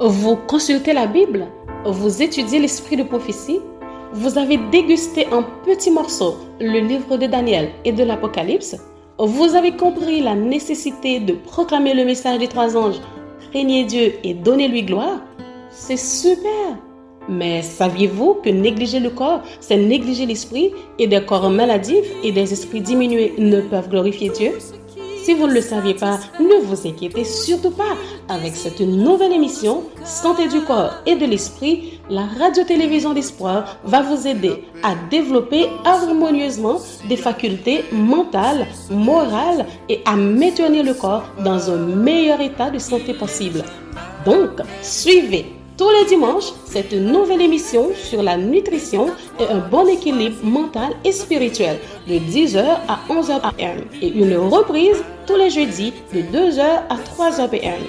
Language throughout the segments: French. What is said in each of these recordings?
Vous consultez la Bible, vous étudiez l'esprit de prophétie, vous avez dégusté en petits morceaux le livre de Daniel et de l'Apocalypse, vous avez compris la nécessité de proclamer le message des 3 anges, craignez Dieu et donnez-lui gloire. C'est super! Mais saviez-vous que négliger le corps, c'est négliger l'esprit, et des corps maladifs et des esprits diminués ne peuvent glorifier Dieu? Si vous ne le saviez pas, ne vous inquiétez surtout pas. Avec cette nouvelle émission, Santé du corps et de l'esprit, la radio-télévision d'espoir va vous aider à développer harmonieusement des facultés mentales, morales et à maintenir le corps dans un meilleur état de santé possible. Donc, suivez tous les dimanches cette nouvelle émission sur la nutrition et un bon équilibre mental et spirituel de 10h à 11h p.m. et une reprise tous les jeudis de 2h à 3h p.m.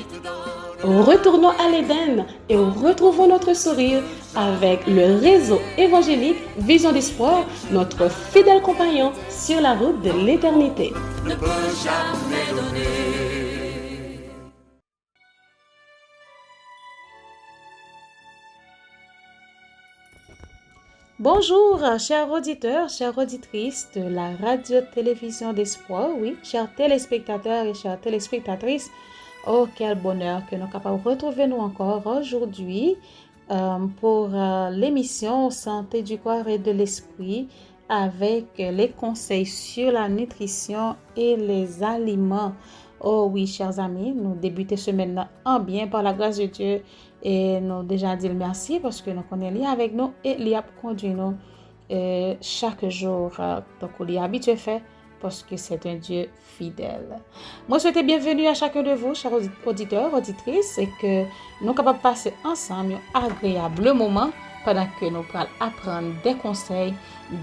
Retournons à l'Éden et retrouvons notre sourire avec le réseau évangélique Vision d'Espoir, notre fidèle compagnon sur la route de l'éternité. Ne peut jamais donner. Bonjour, chers auditeurs, chères auditrices de la radio-télévision d'Espoir, oui, chers téléspectateurs et chères téléspectatrices. Oh, quel bonheur que nous sommes capables de retrouver nous encore aujourd'hui pour l'émission Santé du corps et de l'esprit avec les conseils sur la nutrition et les aliments. Oh oui, chers amis, nous débutons ce maintenant en bien par la grâce de Dieu et nous déjà dit merci parce que nous connaissons lui avec nous et lui a conduit nous chaque jour. Donc, il est habitué fait parce que c'est un Dieu fidèle. Moi, je souhaite bienvenue à chacun de vous, chers auditeurs, auditrices, et que nous sommes capables de passer ensemble un agréable moment pendant que nous allons apprendre des conseils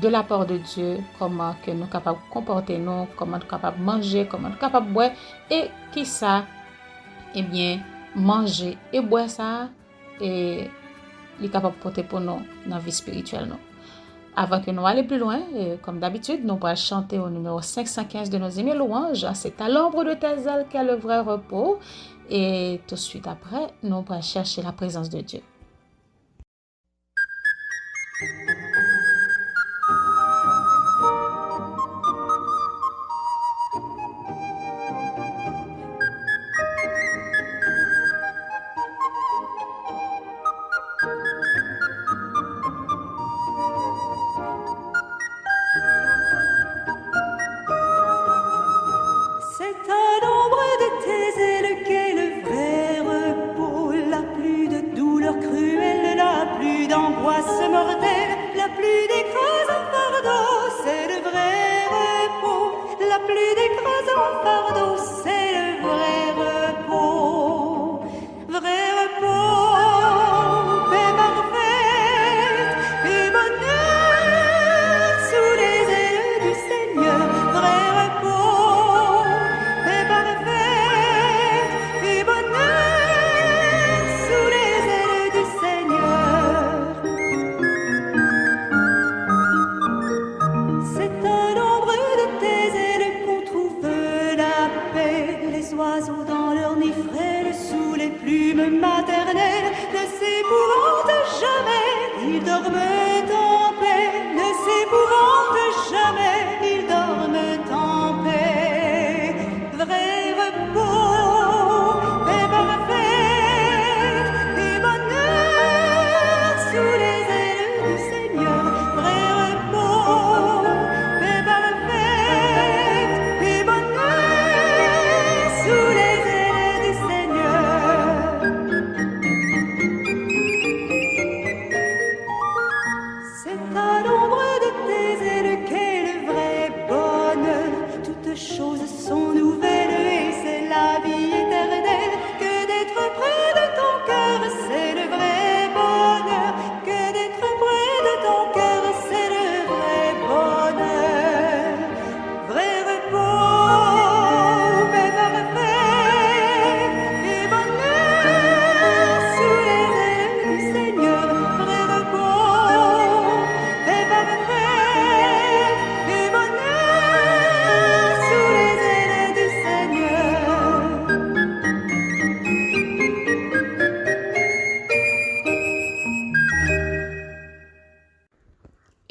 de la part de Dieu, comment que nous sommes capables de comporter nous, comment nous sommes capables de manger, comment nous sommes capables de boire, et qui ça, eh bien, manger et boire ça, et les capables de porter pour nous dans la vie spirituelle. Nous. Avant que nous allions plus loin, comme d'habitude, nous allons chanter au numéro 515 de nos aimés louanges. C'est à l'ombre de tes ailes qu'est le vrai repos. Et tout de suite après, nous allons chercher la présence de Dieu.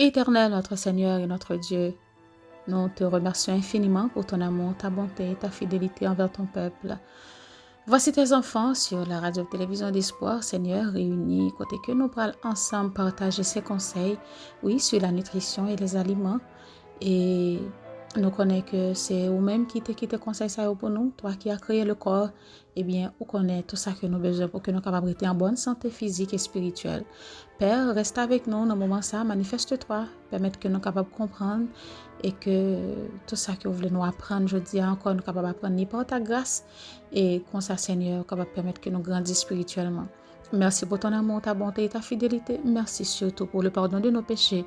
Éternel, notre Seigneur et notre Dieu, nous te remercions infiniment pour ton amour, ta bonté, ta fidélité envers ton peuple. Voici tes enfants sur la radio-télévision d'Espoir, Seigneur, réunis, côté que nous pourrons ensemble partager ces conseils, oui, sur la nutrition et les aliments. Et nous connaissons que c'est vous-même qui te conseille ça pour nous, toi qui as créé le corps, eh bien, vous connaissez tout ça que nous avons besoin pour que nous capables d'être en bonne santé physique et spirituelle. Père, reste avec nous dans le moment ça, manifeste-toi, permette que nous capables de comprendre et que tout ça que vous voulez nous apprendre, je dis encore, nous capables d'apprendre par ta grâce et comme ça, Seigneur, capable de permettre que nous grandissions spirituellement. Merci pour ton amour, ta bonté et ta fidélité. Merci surtout pour le pardon de nos péchés.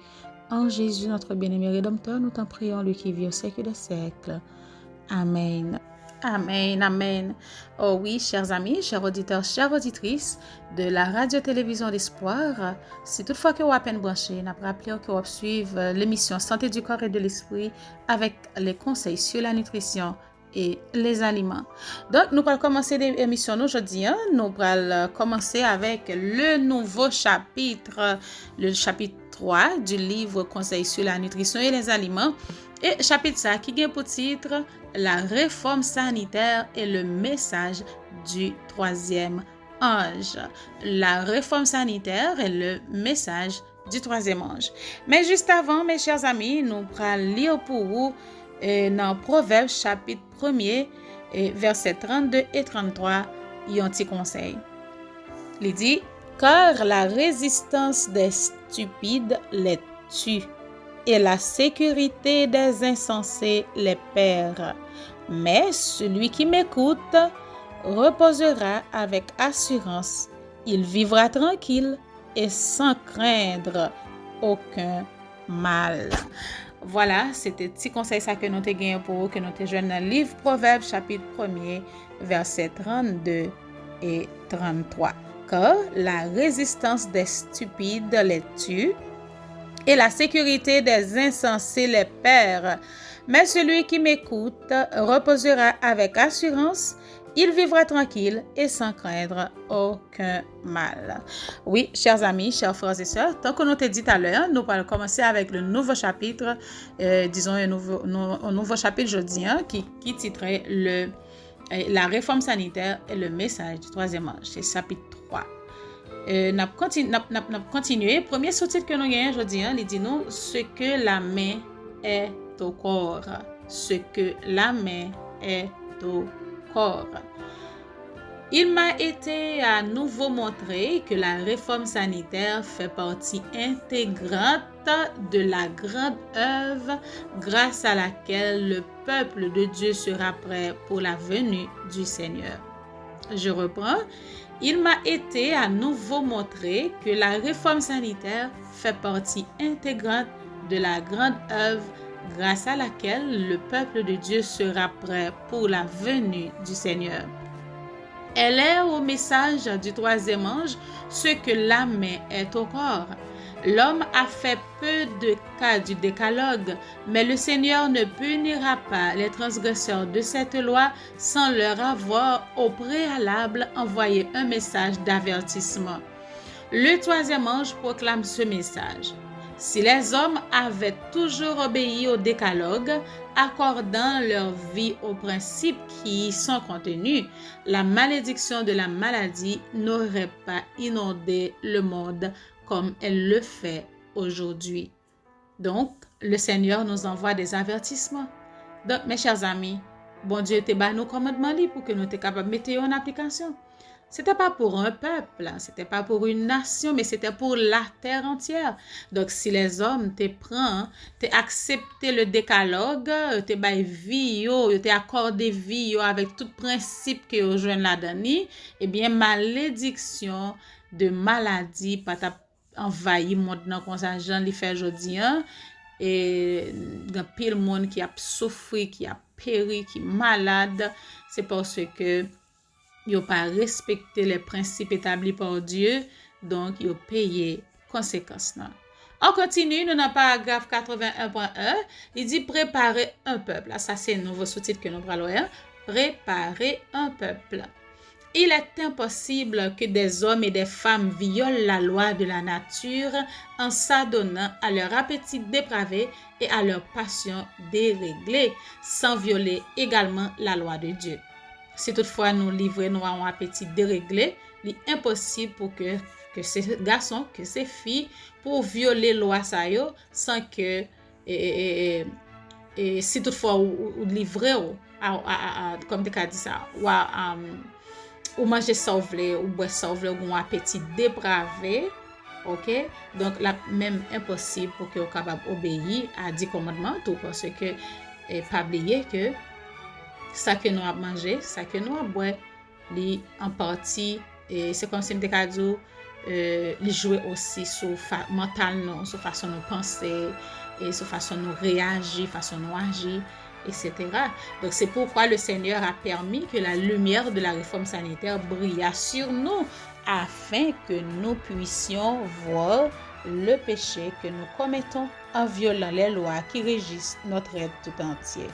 En Jésus, notre bien-aimé Rédempteur, nous t'en prions, lui qui vit au siècle des siècles. Amen. Amen, amen. Oh oui, chers amis, chers auditeurs, chères auditrices de la radio-télévision d'Espoir, si toutefois que vous avez à peine branché, nous rappelons que vous suivez l'émission Santé du corps et de l'esprit avec les conseils sur la nutrition et les aliments. Donc, nous allons commencer l'émission aujourd'hui. Nous allons commencer avec le nouveau chapitre, le chapitre 3 du livre Conseils sur la nutrition et les aliments. Et chapitre ça qui a pour titre La réforme sanitaire et le message du troisième ange. La réforme sanitaire et le message du troisième ange. Mais juste avant, mes chers amis, nous allons lire pour vous dans Proverbes chapitre 1er, versets 32 et 33, il y a un petit conseil. Il dit, car la résistance des stupides les tue et la sécurité des insensés les perd. Mais celui qui m'écoute reposera avec assurance. Il vivra tranquille et sans craindre aucun mal. Voilà, c'était petit conseil ça que nous te gagnons pour vous, que nous te jeunes dans le livre Proverbes chapitre 1er, versets 32 et 33. Car la résistance des stupides les tue et la sécurité des insensés les perd. Mais celui qui m'écoute reposera avec assurance. Il vivra tranquille et sans craindre aucun mal. Oui, chers amis, chers frères et sœurs, tant que nous te dit tout à l'heure, nous allons commencer avec le nouveau chapitre, un nouveau chapitre jeudi, qui titrait la réforme sanitaire et le message du troisième ange. C'est chapitre 3. N'a continué. Premier sous-titre que nous gagnons aujourd'hui, il dit nous ce que la main est au corps. Ce que la main est au corps. Il m'a été à nouveau montré que la réforme sanitaire fait partie intégrante de la grande œuvre grâce à laquelle le peuple de Dieu sera prêt pour la venue du Seigneur. Je reprends. Il m'a été à nouveau montré que la réforme sanitaire fait partie intégrante de la grande œuvre grâce à laquelle le peuple de Dieu sera prêt pour la venue du Seigneur. Elle est au message du troisième ange ce que la main est au corps. L'homme a fait peu de cas du décalogue, mais le Seigneur ne punira pas les transgresseurs de cette loi sans leur avoir au préalable envoyé un message d'avertissement. Le troisième ange proclame ce message. Si les hommes avaient toujours obéi au décalogue, accordant leur vie aux principes qui y sont contenus, la malédiction de la maladie n'aurait pas inondé le monde comme elle le fait aujourd'hui. Donc, le Seigneur nous envoie des avertissements. Donc, mes chers amis, bon Dieu te bat nos commandements pour que nous soyons capables de mettre en application. C'était pas pour un peuple, c'était pas pour une nation, mais c'était pour la terre entière. Donc, si les hommes te prennent, te accepté le décalogue, te bail vie, te accordé vie avec tout principe que vous joignent là-dedans, eh bien, malédiction de maladie, pas envahi monde dans comme ça Jean li fait jodi et grand pile monde qui a souffert, qui a péri, qui malade, c'est parce que yo pas respecté les principes établis par Dieu, donc yo payé conséquences là. On continue, nous dans paragraphe 81.1, il dit préparer un peuple. Ça c'est un nouveau sous-titre que nous parlons, préparer un peuple. Il est impossible que des hommes et des femmes violent la loi de la nature en s'adonnant à leur appétit dépravé et à leur passion déréglée, sans violer également la loi de Dieu. Si toutefois nous livrons à un appétit déréglé, il est impossible pour que ces garçons, que ces filles, pour violer la loi ça yo, sans que si toutefois ou livrer comme tu as dit ça, ou manger ça ou boire ça ou un appétit dépravé, ok, donc là même impossible pour que vous capable obéir à 10 commandements tout parce que pas oublier que ça que nous a mangé, ça que nous a boire, li en partie et c'est comme si me dit li jouer aussi sur mental nous, sur façon nous penser et sur façon nous réagir, façon nous agir, etc. Donc c'est pourquoi le Seigneur a permis que la lumière de la réforme sanitaire brille sur nous afin que nous puissions voir le péché que nous commettons en violant les lois qui régissent notre être tout entier.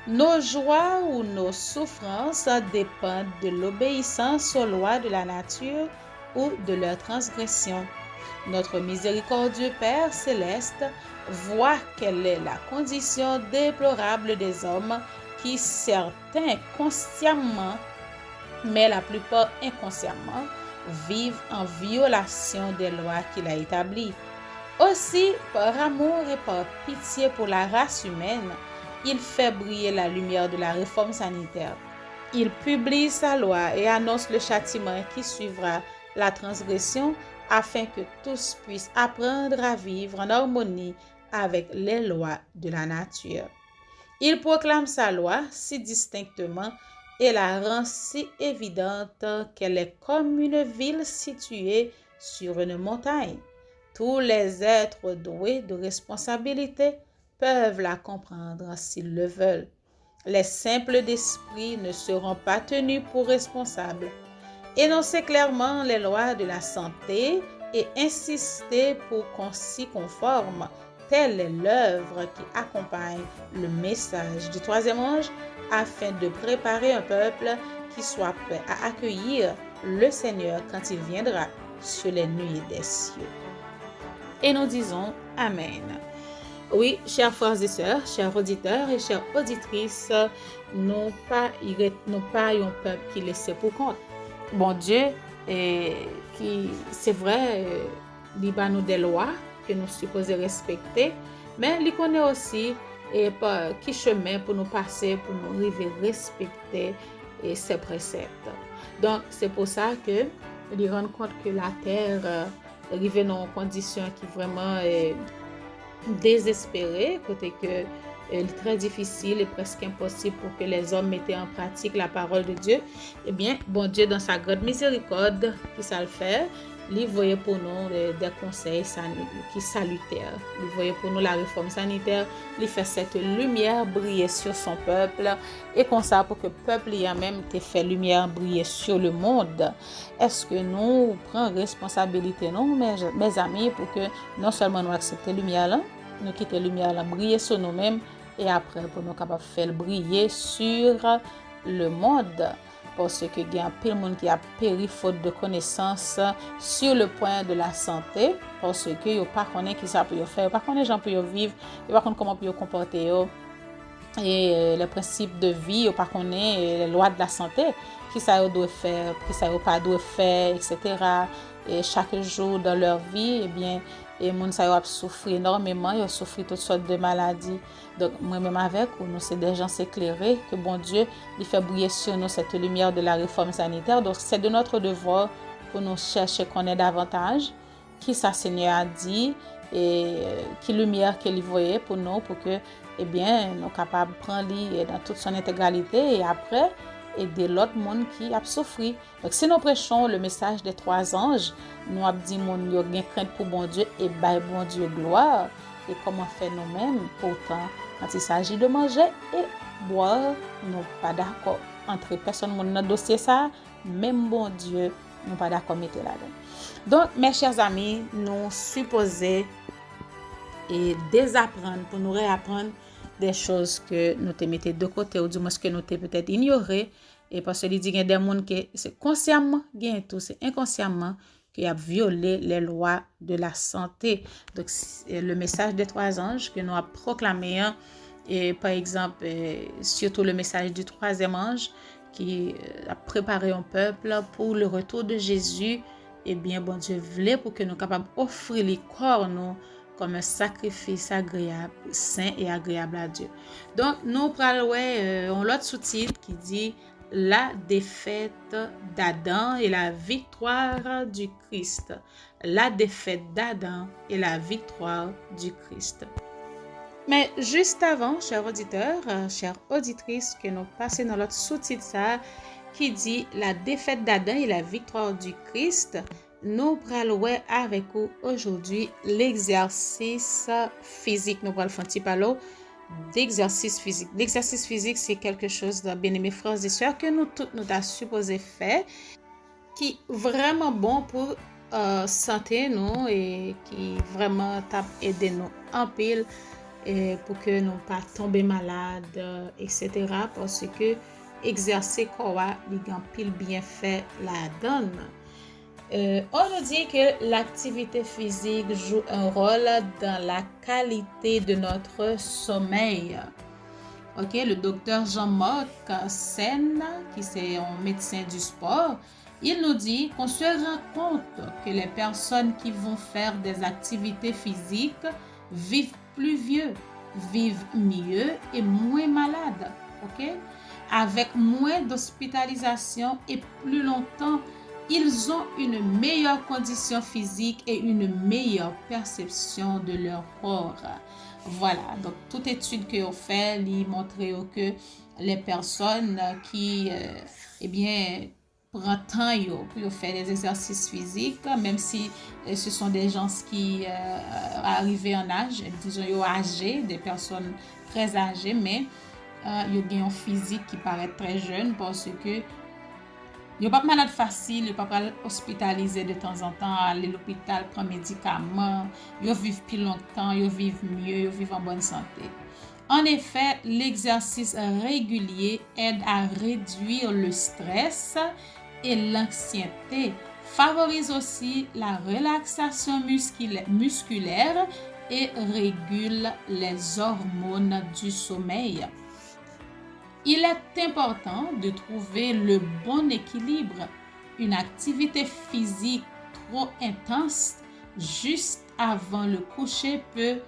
Nos joies ou nos souffrances dépendent de l'obéissance aux lois de la nature ou de leur transgression. Notre miséricordieux Père céleste voit quelle est la condition déplorable des hommes qui, certains consciemment, mais la plupart inconsciemment, vivent en violation des lois qu'il a établies. Aussi, par amour et par pitié pour la race humaine, il fait briller la lumière de la réforme sanitaire. Il publie sa loi et annonce le châtiment qui suivra la transgression afin que tous puissent apprendre à vivre en harmonie avec les lois de la nature. Il proclame sa loi si distinctement et la rend si évidente qu'elle est comme une ville située sur une montagne. Tous les êtres doués de responsabilité peuvent la comprendre s'ils le veulent. Les simples d'esprit ne seront pas tenus pour responsables. Énoncer clairement les lois de la santé et insister pour qu'on s'y conforme, telle est l'œuvre qui accompagne le message du troisième ange afin de préparer un peuple qui soit prêt à accueillir le Seigneur quand il viendra sur les nuées des cieux. Et nous disons Amen. Oui, chers frères et sœurs, chers auditeurs et chères auditrices, nous pas un peuple qui laisse pour compte. Bon Dieu, c'est vrai, il y a nous des lois que nous supposons respecter, mais il connaît aussi qui chemin pour nous passer, pour nous arriver à respecter ses préceptes. Donc, c'est pour ça que il rend compte que la terre arrive dans une condition qui est vraiment désespérée, côté que est très difficile et presque impossible pour que les hommes mettent en pratique la parole de Dieu. Eh bien, bon Dieu, dans sa grande miséricorde, qui ça le fait, il voyait pour nous des conseils qui salutaires. Il voyait pour nous la réforme sanitaire, il fait cette lumière briller sur son peuple et comme ça pour que le peuple y a même fait lumière briller sur le monde. Est-ce que nous prenons responsabilité, non, mes amis, pour que non seulement nous accepter la lumière là, nous quitter la lumière là, briller sur nous-mêmes, et après pour nous capables faire briller sur le monde parce que il y a un peu de monde qui a péri faute de connaissances sur le point de la santé parce que yo pas connaît qui ça peut faire, pas connaît gens pour vivre, yo pas connaît comment peut comporter et les principes de vie, yo pas connaît les lois de la santé, qui ça doit faire, qui ça pas doit faire, etc. Et chaque jour dans leur vie, eh bien et moun sa yo a souffrir énormément, yo souffrir toutes sortes de maladies. Donc moi-même avec nous c'est des gens éclairés que bon Dieu il fait briller sur nous cette lumière de la réforme sanitaire. Donc c'est de notre devoir pour nous chercher connaître davantage qui ça Seigneur a dit et qui lumière qu'il voyait pour nous pour que eh bien nous capables prendre lui dans toute son intégralité et après aider l'autre monde qui a souffert. Donc si nous prêchons le message des trois anges, nous avons dit mon yo gen crainte pour bon Dieu et bail bon Dieu gloire et comment faire nous-mêmes pourtant quand il s'agit de manger et boire, nous pas d'accord entre personne monde dans dossier ça, même bon Dieu nous pas d'accord mettre là-dedans. Donc mes chers amis, nous supposons et désapprendre pour nous réapprendre des choses que nous te mettons de côté ou du moins que nous te peut-être ignoré Et parce qu'il dit qu'il y a des gens qui, c'est consciemment, tout, c'est inconsciemment, qui a violé les lois de la santé. Donc, le message des 3 anges que nous avons proclamé, et par exemple, surtout le message du 3e ange, qui a préparé un peuple pour le retour de Jésus, eh bien, bon Dieu voulait pour que nous soyons capables d'offrir les corps, nous, comme un sacrifice agréable, saint et agréable à Dieu. Donc, nous prenons un autre sous-titre qui dit la défaite d'Adam et la victoire du Christ. La défaite d'Adam et la victoire du Christ. Mais juste avant, chers auditeurs, chères auditrices, que nous passons dans notre sous-titre ça, qui dit la défaite d'Adam et la victoire du Christ, nous prenons avec vous aujourd'hui l'exercice physique. Nous prenons un petit parler d'exercice physique. L'exercice physique, c'est quelque chose de bien aimé, frères et sœurs, que nous toutes nous avons supposé faire, qui est vraiment bon pour santé nous et qui vraiment t'a aidé nous en pile et pour que nous pas tomber malade, etc. Parce que exercer quoi, il y a pile bien fait la donne. On nous dit que l'activité physique joue un rôle dans la qualité de notre sommeil. Ok, le docteur Jean-Marc Sen, qui est un médecin du sport, il nous dit qu'on se rend compte que les personnes qui vont faire des activités physiques vivent plus vieux, vivent mieux et moins malades. Ok, avec moins d'hospitalisation et plus longtemps. Ils ont une meilleure condition physique et une meilleure perception de leur corps. Voilà, donc toute étude que on fait, il montre que les personnes qui, prennent temps pour faire des exercices physiques, même si ce sont des gens qui arrivent en âge, disons âgés, des personnes très âgées, mais ils ont un physique qui paraît très jeune parce que yo pas malade facile, yo pas hospitalisé de temps en temps, aller à l'hôpital, prendre médicaments, yo vivent plus longtemps, yo vivent mieux, yo vivent en bonne santé. En effet, l'exercice régulier aide à réduire le stress et l'anxiété, favorise aussi la relaxation musculaire et régule les hormones du sommeil. Il est important de trouver le bon équilibre. Une activité physique trop intense juste avant le coucher peut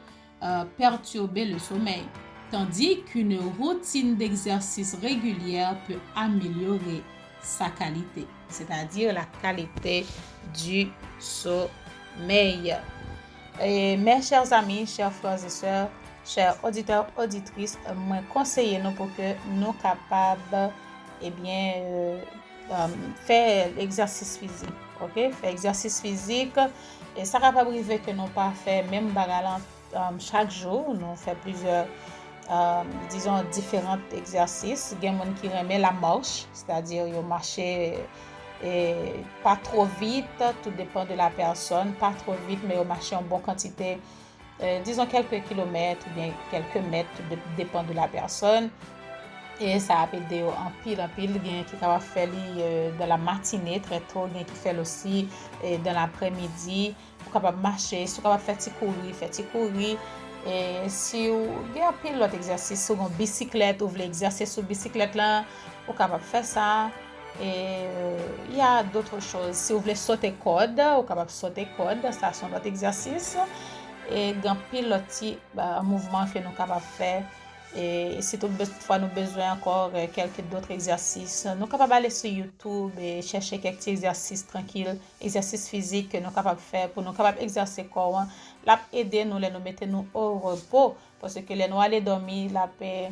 perturber le sommeil, tandis qu'une routine d'exercice régulière peut améliorer sa qualité, c'est-à-dire la qualité du sommeil. Et mes chers amis, chers frères et sœurs, chers auditeurs, auditrices, moi conseiller nous pour que nous capables faire l'exercice physique. OK? Faire exercice physique et ça capable arriver que nous pas faire même bagarre chaque jour, nous fait plusieurs disons différents exercices. Il y a des gens qui aiment la marche, c'est-à-dire ils marcher et pas trop vite, tout dépend de la personne, pas trop vite mais ils marcher en bonne quantité. Disons quelques kilomètres ou bien quelques mètres, tout dépend de la personne. Et ça a aidé en pile. Il y a qui va faire dans la matinée très tôt, il y a qui fait aussi dans l'après-midi. Vous capable marcher, si vous capable faire petit courir. Et si vous avez pile l'autre exercice sur une bicyclette, vous voulez exercer sur bicyclette là, vous capable faire ça. Et il y a d'autres choses. Si vous voulez sauter corde, vous capable sauter corde, ça sont d'autres exercices. Et dans pilotis mouvement que nous capable faire et si toutefois nous besoin encore quelques d'autres exercices nous capable aller sur YouTube et chercher quelques exercices tranquilles, exercices physiques que nous capable faire pour nous capable exercer corps la aider nous mettre nous au repos parce que les nous aller dormir la paix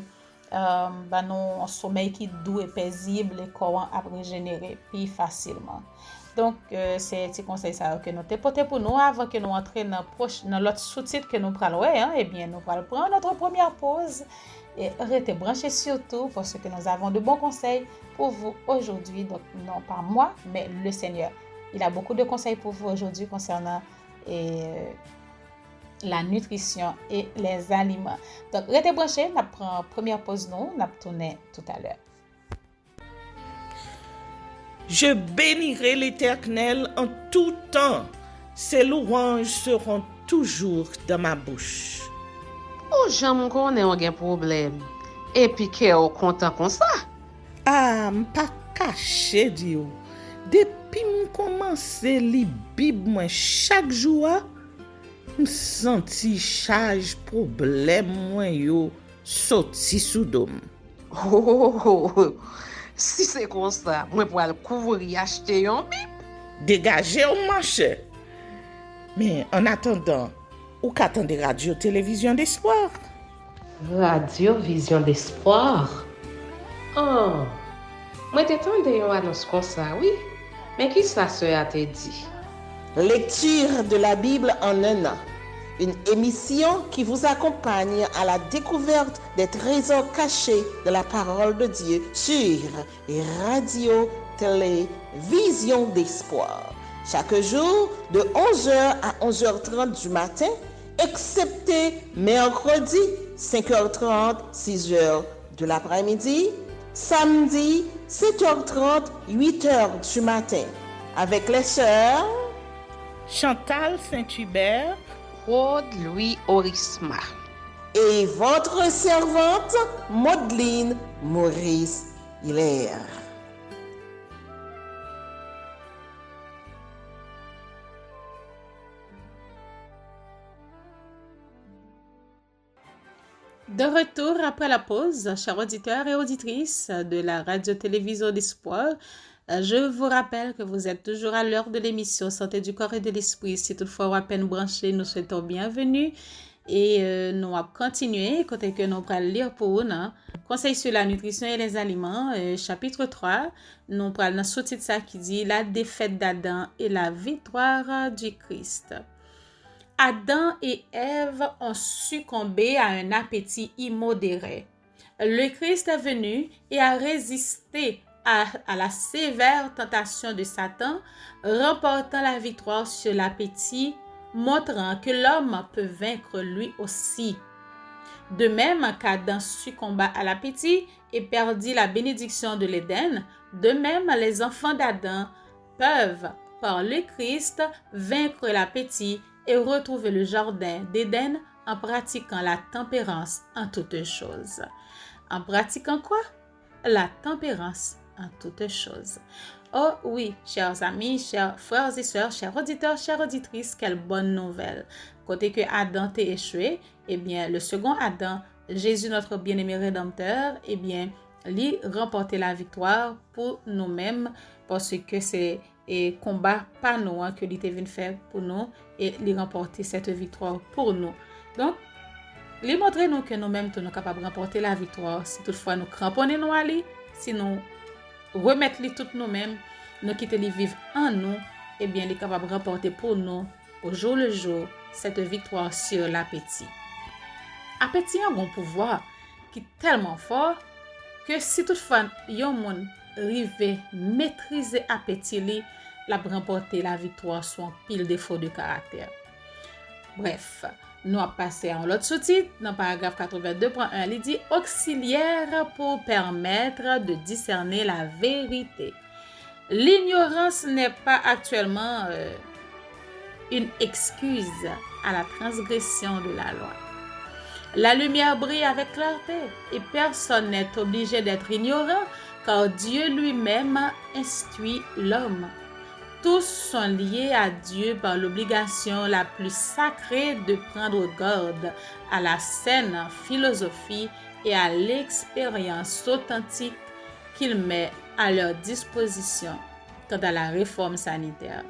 nous un sommeil qui doux et paisible et corps à régénérer plus facilement. Donc, c'est un petit conseil ça que nous t'ai porté pour nous avant que nous entrions dans l'autre sous-titre que nous prenons. Eh bien, nous allons prendre notre première pause et restez branchés surtout parce que nous avons de bons conseils pour vous aujourd'hui. Donc, non pas moi, mais le Seigneur. Il a beaucoup de conseils pour vous aujourd'hui concernant la nutrition et les aliments. Donc, restez branchés, nous prenons première pause, nous tournons tout à l'heure. Je bénirai l'Éternel en tout temps. Ses louanges seront toujours dans ma bouche. Oh, j'aime qu'on ait un problème. Et puis qu'elle est content comme ça. Ah, m'pas caché, Dio. Depuis m'komanse li Bib moi chaque jour, m'senti charge problème moi yo sorti sous dom. Oh, si c'est comme ça, moi pour aller couvrir acheter un bib. Dégagez au marché. Mais en attendant, ou qu'attendez radio télévision d'espoir? Radio Vision d'Espoir. Oh, moi t'attendais une annonce comme ça, oui. Mais qui ça a te dit? Lecture de la Bible en un an. Une émission qui vous accompagne à la découverte des trésors cachés de la parole de Dieu sur Radio Télévision d'Espoir. Chaque jour de 11h à 11h30 du matin, excepté mercredi 5h30, 6h de l'après-midi, samedi 7h30, 8h du matin, avec les sœurs Chantal Saint-Hubert, Claude Louis Orisma. et votre servante Maudeline Maurice Hilaire. De retour après la pause, chers auditeurs et auditrices de la radio-télévision d'Espoir, je vous rappelle que vous êtes toujours à l'heure de l'émission Santé du corps et de l'esprit. Si toutefois vous à peine branché, nous souhaitons bienvenue et nous allons continuer, côté que nous allons lire pour vous, Conseil sur la nutrition et les aliments, chapitre 3. Nous allons sous-titre ça qui dit La défaite d'Adam et la victoire du Christ. Adam et Ève ont succombé à un appétit immodéré. Le Christ est venu et a résisté à la sévère tentation de Satan, remportant la victoire sur l'appétit, montrant que l'homme peut vaincre lui aussi. De même qu'Adam succomba à l'appétit et perdit la bénédiction de l'Éden, de même les enfants d'Adam peuvent, par le Christ, vaincre l'appétit et retrouver le jardin d'Éden en pratiquant la tempérance en toutes choses. En pratiquant quoi? La tempérance en toutes choses. Oh oui, chers amis, chers frères et sœurs, chers auditeurs, chères auditrices, quelle bonne nouvelle. Côté que Adam t'est échoué, eh bien, le second Adam, Jésus notre bien-aimé Rédempteur, eh bien, lui remporter la victoire pour nous-mêmes parce que c'est et combat pas nous que lui venu faire pour nous et lui remporter cette victoire pour nous. Donc, lui montrer nous que nous-mêmes nous sommes capables de remporter la victoire si toutefois nous cramponnons nous à lui, si nous remettons lui tout nous-mêmes, nous quitter lui vivre en nous, et bien il est capable de remporter pour nous au jour le jour cette victoire sur l'appétit. Appétit a un pouvoir qui est tellement fort que si toutefois yon moun rive maîtriser appétit li, la remporter la victoire sur un pile défaut de caractère. Bref, nous avons passé à l'autre sous-titre, dans le paragraphe 82.1, il dit « Auxiliaire pour permettre de discerner la vérité ». L'ignorance n'est pas actuellement une excuse à la transgression de la loi. La lumière brille avec clarté et personne n'est obligé d'être ignorant car Dieu lui-même instruit l'homme. Tous sont liés à Dieu par l'obligation la plus sacrée de prendre garde à la saine philosophie et à l'expérience authentique qu'il met à leur disposition quant à la réforme sanitaire.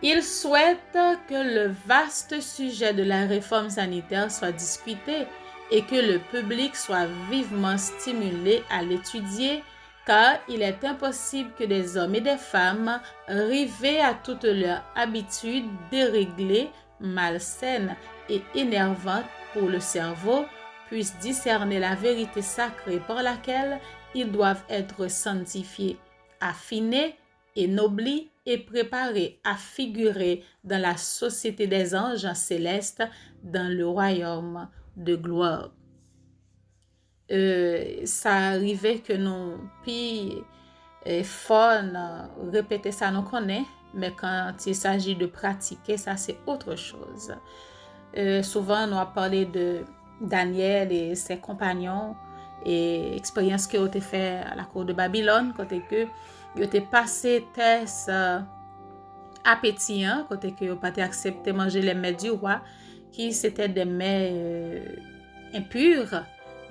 Il souhaite que le vaste sujet de la réforme sanitaire soit discuté et que le public soit vivement stimulé à l'étudier car il est impossible que des hommes et des femmes, rivés à toutes leurs habitudes déréglées, malsaines et énervantes pour le cerveau, puissent discerner la vérité sacrée par laquelle ils doivent être sanctifiés, affinés, ennoblis et préparés à figurer dans la société des anges célestes dans le royaume de gloire. Ça arrivait que nous puis fun, répéter ça, nous connaît, mais quand il s'agit de pratiquer, ça, c'est autre chose. Souvent, nous avons parlé de Daniel et ses compagnons et expérience qu'ils ont fait à la cour de Babylone, côté que ils ont passé test appétit, côté que ils n'ont pas accepté manger les mets du roi, qui c'était des mets impurs,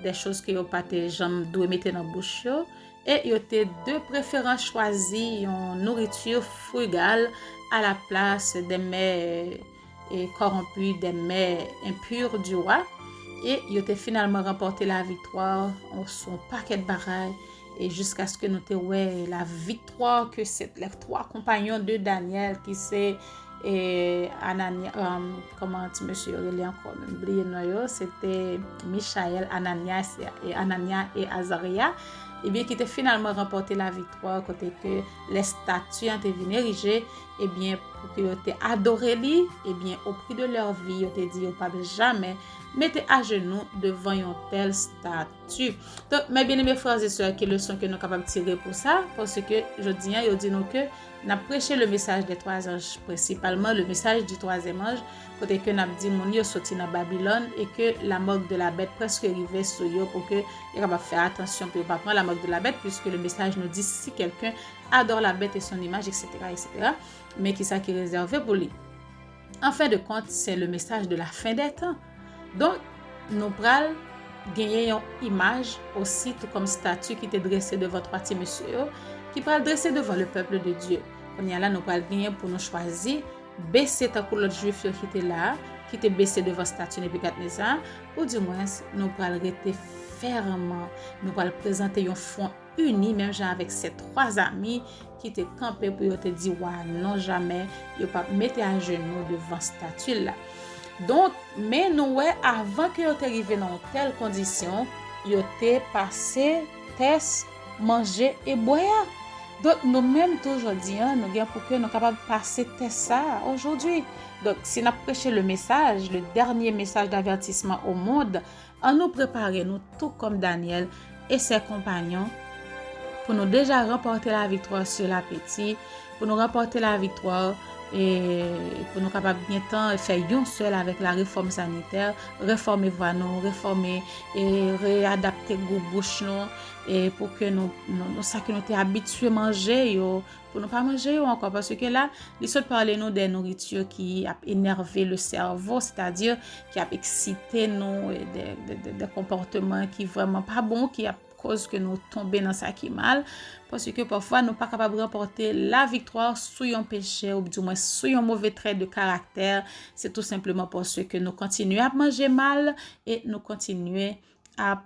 des choses qu'ils n'ont pas jamais dû mettre dans la bouche. Et ils ont de préférence choisi une nourriture frugale à la place des mets corrompus, des mets impurs du roi. Et ils ont finalement remporté la victoire en son paquet de bagailles. Et jusqu'à ce que nous ayons la victoire que c'est les 3 compagnons de Daniel qui c'est Anania, comment tu monsieur relais encore oublié c'était Michaël, Anania et Azaria, et bien qui était finalement remporté la victoire côté que les statues ont été érigées, et bien pour que ils adoré lui, et bien au prix de leur vie, ils ont dit ils pas jamais mettez à genoux devant une telle statue. Donc mes bien-aimés frères et sœurs, quelle leçon que nous sommes capables de tirer pour ça, parce que je dis ils dit nous que nous avons prêché le message des 3 anges, principalement le message du 3e ange, côté que nous avons dit mon yo sorti dans Babylone et que la marque de la bête presque arrivait sur eux pour que ils capable faire attention pour pas prendre la marque de la bête, puisque le message nous dit si quelqu'un adore la bête et son image, etc., mais qui ça qui est réservé pour lui. En fin de compte, c'est le message de la fin des temps. Donc, nous pral gagner une image aussi, tout comme statue qui était dressée devant 3 petits messieurs, qui pral dresser devant le peuple de Dieu. On y a là, nous pral gagner pour nous choisir, baisser tant que l'autre juif qui était là, qui était baissé devant statue Nebuchadnezzar, ou du moins, nous pral rester fermement, nous pral présenter un front uni, même genre avec ces 3 amis qui étaient campés pour te dire, ouais, non, jamais, ils ne pas mettre à genoux devant statue là. Donc, mais nous, avant que vous arriviez dans telle condition, vous avez passé, test, manger et boire. Donc, nous-mêmes, aujourd'hui, nous avons pour que nous sommes capables de passer test ça aujourd'hui. Donc, si nous prêchons le message, le dernier message d'avertissement au monde, en nous préparer, nous, tout comme Daniel et ses compagnons, pour nous déjà remporter la victoire sur l'appétit, pour nous remporter la victoire et pour nous capables bien temps faire un seul avec la réforme sanitaire, réformer voix nous, réformer et réadapter goût bouche nous et pour que nous ça que nous t'es habitué manger yo, pour ne pas manger yo encore, parce que là les autres parler nous des nourritures qui a énervé le cerveau, c'est-à-dire qui a excité nous des comportements qui vraiment pas bons, qui a cause que nous tomber dans ça qui mal, parce que parfois nous pas capable de remporter la victoire sur un péché ou du moins sur un mauvais trait de caractère. C'est tout simplement parce que nous continuons à manger mal et nous continuons à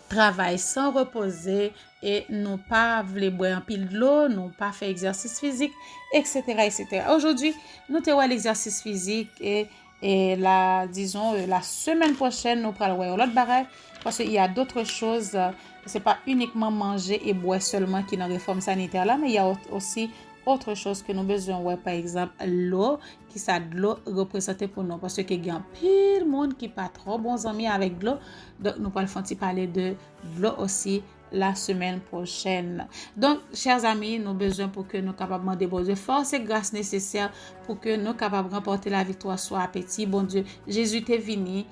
travailler sans reposer et nous pas voulons boire un pile de l'eau, nous pas faire exercice physique, etc., etc. Aujourd'hui, nous avons l'exercice physique et la, disons, la semaine prochaine, nous allons voir l'autre barrage. Parce qu'il y a d'autres choses, c'est pas uniquement manger et boire seulement qui est dans la réforme sanitaire là, mais il y a aussi autre chose que nous besoin, ouais, par exemple, l'eau, qui ça de l'eau représentée pour nous, parce qu'il y a pile monde qui pas trop bons amis avec de l'eau, donc nous allons parler de l'eau aussi la semaine prochaine. Donc, chers amis, nous avons besoin pour que nous capables de demander force et grâce nécessaires pour que nous capables de remporter la victoire sur appétit. Bon Dieu, Jésus est venu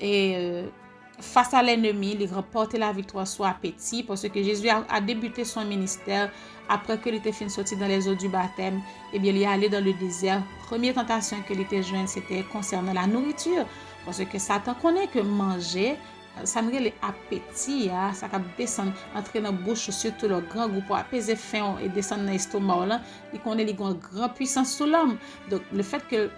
et face à l'ennemi, il remportait la victoire sur appétit, parce que Jésus a débuté son ministère après que il était fini sorti dans les eaux du baptême. Et bien, il est allé dans le désert. Première tentation que il était joint, c'était concernant la nourriture, parce que Satan connaît que manger, ça nous les appétit, ça va descendre, entrer dans la bouche, surtout le grand goût pour apaiser faim et descendre dans l'estomac, il connaît les grandes puissance sur l'homme. Donc, le fait que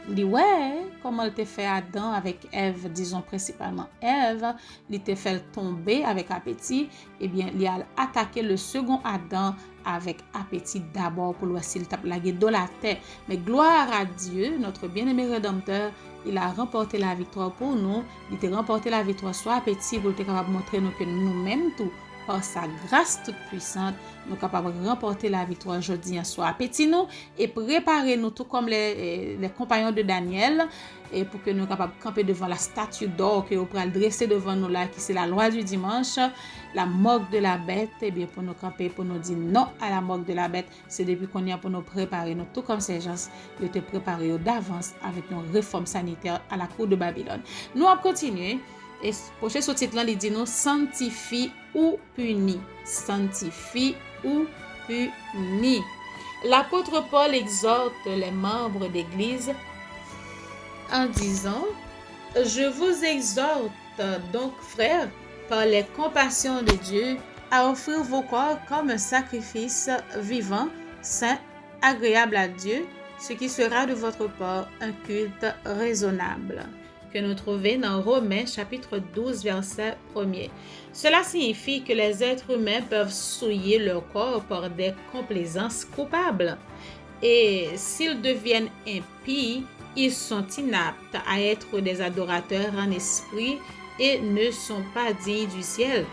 dit ouais, comment il t'a fait Adam avec Ève, disons principalement Ève, il t'a fait tomber avec appétit, et bien il a attaqué le second Adam avec appétit d'abord pour voir s'il tape la gueule de la terre. Mais gloire à Dieu, notre bien-aimé Rédempteur, il a remporté la victoire pour nous, il a remporté la victoire sur appétit pour être capable de montrer nous que nous-mêmes tout par sa grâce toute puissante, nous capables de remporter la victoire aujourd'hui en soir. Petit nous et préparer nous tout comme les compagnons de Daniel et pour que nous capables de camper devant la statue d'or que vous pourrez dresser devant nous là qui c'est la loi du dimanche, la morgue de la bête et bien pour nous camper pour nous dire non à la morgue de la bête, c'est depuis qu'on y a pour nous préparer nous tout comme ces gens, ils étaient préparés d'avance avec nos réformes sanitaires à la cour de Babylone. Nous allons continuer. Et prochain sous-titre là, il dit nous sanctifie ou puni. Sanctifie ou puni. L'apôtre Paul exhorte les membres d'église en disant: je vous exhorte donc, frères, par les compassions de Dieu, à offrir vos corps comme un sacrifice vivant, saint, agréable à Dieu, ce qui sera de votre part un culte raisonnable. Que nous trouvons dans Romains chapitre 12 verset 1er. Cela signifie que les êtres humains peuvent souiller leur corps par des complaisances coupables. Et s'ils deviennent impies, ils sont inaptes à être des adorateurs en esprit et ne sont pas dignes du ciel.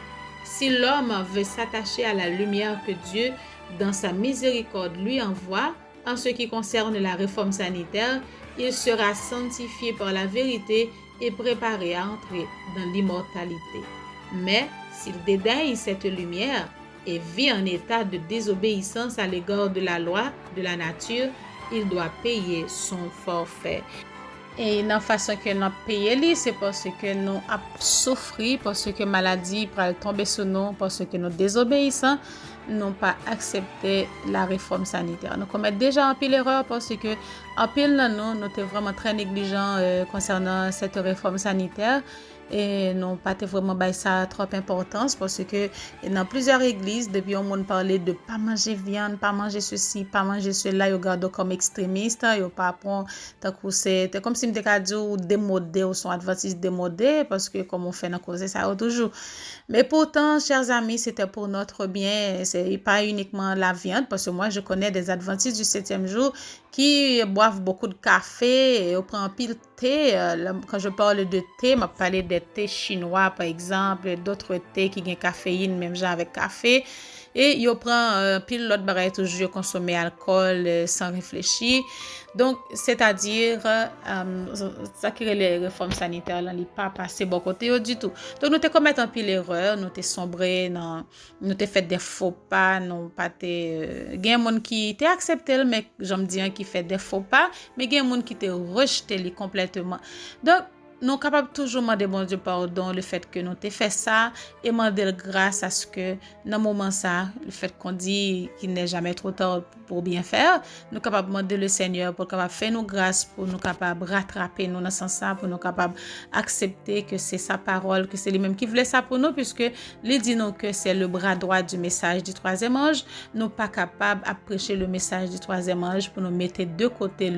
Si l'homme veut s'attacher à la lumière que Dieu, dans sa miséricorde, lui envoie, en ce qui concerne la réforme sanitaire, il sera sanctifié par la vérité et préparé à entrer dans l'immortalité. Mais s'il dédaigne cette lumière et vit en état de désobéissance à l'égard de la loi de la nature, il doit payer son forfait. Et dans la façon que nous payons, c'est parce que nous avons souffert, parce que la maladie peut tomber sur nous, parce que nous désobéissons, n'ont pas accepté la réforme sanitaire. Nous commettons déjà un pile erreur parce que en pile nous étions vraiment très négligents concernant cette réforme sanitaire et n'ont pas vraiment donné ça trop importance parce que dans plusieurs églises depuis on monde parlait de pas manger viande, pas manger ceci, pas manger cela, ils gardent comme extrémistes, ils pas prend tant que c'est comme si me dit ou démodé ou sont adventistes démodés parce que comme on fait dans cause ça toujours. Mais pourtant chers amis, c'était pour notre bien, c'est pas uniquement la viande parce que moi je connais des adventistes du 7e jour qui boivent beaucoup de café et on prend pile thé. Quand je parle de thé, je parle des thés chinois par exemple, d'autres thés qui ont caféine, même genre avec café. Et ils prennent pile l'autre bagaille toujours consommer alcool sans réfléchir. Donc, c'est-à-dire, ça qui est les réformes sanitaires, là, il pas passé bon côté du tout. Donc, nous te commettons un pile erreur, nous te sombré, nous te fait des faux pas, nous pas te, il y a des gens qui t'ont accepté, mais j'aime dire qui fait des faux pas, mais il y a des gens qui t'ont rejeté complètement. Donc, nous sommes capables toujours de demander bon Dieu pardon le fait que nous t'ai fait ça et demander grâce à ce que dans le moment ça, le fait qu'on dit qu'il n'est jamais trop tard pour bien faire, nous sommes capables de demander le Seigneur pour capable faire nous grâce, pour nous capables rattraper nous dans ce sens pour nous capables accepter que c'est sa parole, que c'est lui-même qui voulait ça pour nous puisque il dit nous que c'est le bras droit du message du troisième ange, nous pas capables à prêcher le message du troisième ange pour nous mettre de côté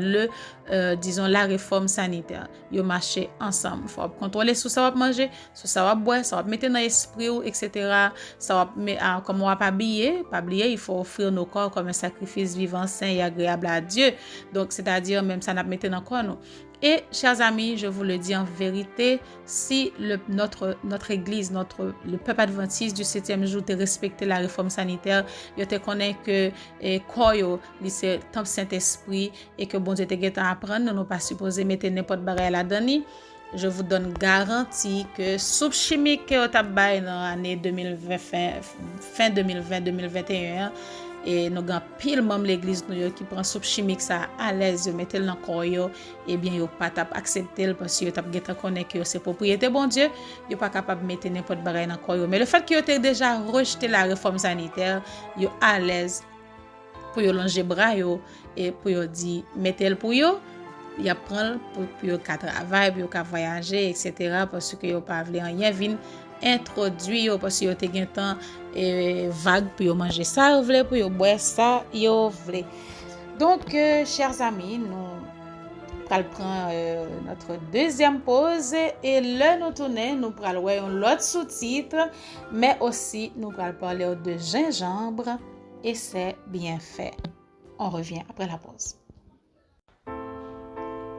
disons la réforme sanitaire. Yo marcher ensemble, faut contrôler ce ça va manger, ce ça va boire, ça va mettre dans l'esprit etc. Ça va comme on va pas oublier, il faut offrir nos corps comme un sacrifice vivant, saint et agréable à Dieu. Donc c'est-à-dire même ça n'a mettre dans corps nous. Et chers amis, je vous le dis en vérité, si notre église, le peuple adventiste du 7e jour te respecté la réforme sanitaire, yo te connaît que koyo c'est temple Saint-Esprit et que bon Dieu te get à apprendre, nous pas supposé mettre n'importe bagarre là-dedans. Je vous donne garantie que soupe chimique que tu as bail dans l'année 2020 fin 2020 2021 et nous avons pile même l'église nous qui prend soupe chimique ça à l'aise yo mettre dans corps yo et bien yo pas tap accepter parce que yo tap geta connaît que c'est propriété bon Dieu yo pas capable mettre n'importe bagaille dans corps yo mais le fait que yo t'ai déjà rejeté la réforme sanitaire yo à l'aise pour yo longer bras yo et pour yo dire mettez-le pour yo y apprend pour yo ka travail pour yo ka voyager etc. parce que yo pas vle rien vinn introduit yo parce que yo te gen temps vague pour yo manger ça yo vle pour yo boire ça yo vle. Donc chers amis, nous pral prendre notre deuxième pause et là nous tourner nous pral voir l'autre sous-titre mais aussi nous pral parler de gingembre et c'est bien fait. On revient après la pause.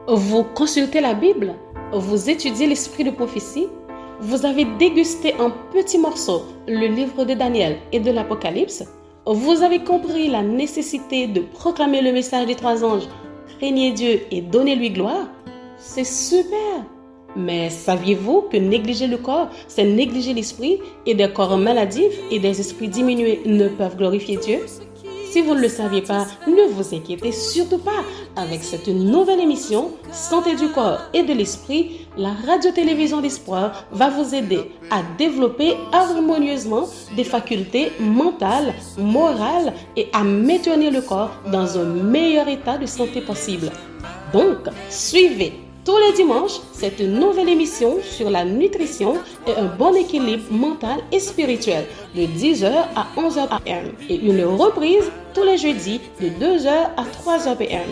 Vous consultez la Bible? Vous étudiez l'esprit de prophétie? Vous avez dégusté en petits morceaux le livre de Daniel et de l'Apocalypse. Vous avez compris la nécessité de proclamer le message des 3 anges. Craignez Dieu et donnez-lui gloire. C'est super. Mais saviez-vous que négliger le corps, c'est négliger l'esprit, et des corps maladifs et des esprits diminués ne peuvent glorifier Dieu? Si vous ne le saviez pas, ne vous inquiétez surtout pas. Avec cette nouvelle émission, Santé du corps et de l'esprit, la radio-télévision d'espoir va vous aider à développer harmonieusement des facultés mentales, morales et à maintenir le corps dans un meilleur état de santé possible. Donc, suivez tous les dimanches cette nouvelle émission sur la nutrition et un bon équilibre mental et spirituel de 10h à 11h p.m. et une reprise tous les jeudis de 2h à 3h p.m.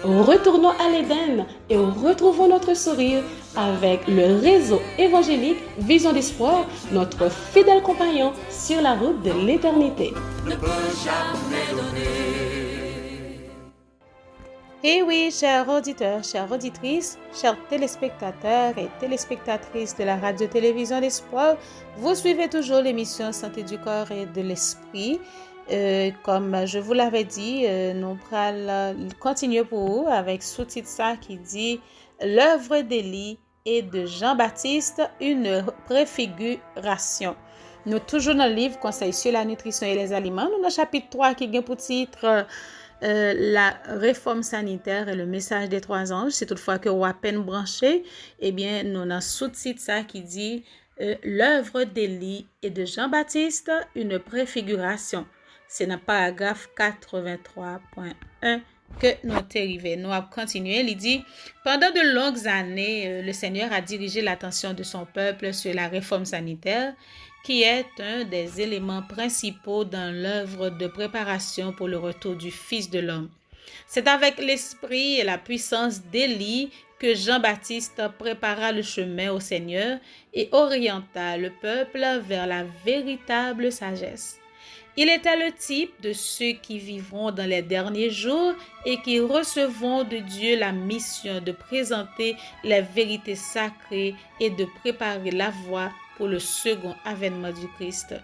Retournons à l'Éden et retrouvons notre sourire avec le réseau évangélique Vision d'Espoir, notre fidèle compagnon sur la route de l'éternité. Ne peut jamais donner. Et oui, chers auditeurs, chères auditrices, chers téléspectateurs et téléspectatrices de la radio-télévision d'Espoir, vous suivez toujours l'émission Santé du corps et de l'esprit. Comme je vous l'avais dit, nous allons continuer pour vous avec sous-titre ça qui dit « L'œuvre d'Élie et de Jean-Baptiste, une préfiguration ». Nous toujours dans le livre Conseil sur la nutrition et les aliments. Nous dans le chapitre 3 qui a pour titre la réforme sanitaire et le message des 3 anges. C'est toutefois que vous à peine branché, eh bien, nous avons un sous-titre ça qui dit l'œuvre d'Élie et de Jean-Baptiste, une préfiguration. C'est dans le paragraphe 83.1 que nous sommes arrivés. Nous avons continué. Il dit, pendant de longues années, le Seigneur a dirigé l'attention de son peuple sur la réforme sanitaire, qui est un des éléments principaux dans l'œuvre de préparation pour le retour du Fils de l'homme. C'est avec l'esprit et la puissance d'Élie que Jean-Baptiste prépara le chemin au Seigneur et orienta le peuple vers la véritable sagesse. Il était le type de ceux qui vivront dans les derniers jours et qui recevront de Dieu la mission de présenter les vérités sacrées et de préparer la voie pour le second avènement du Christ.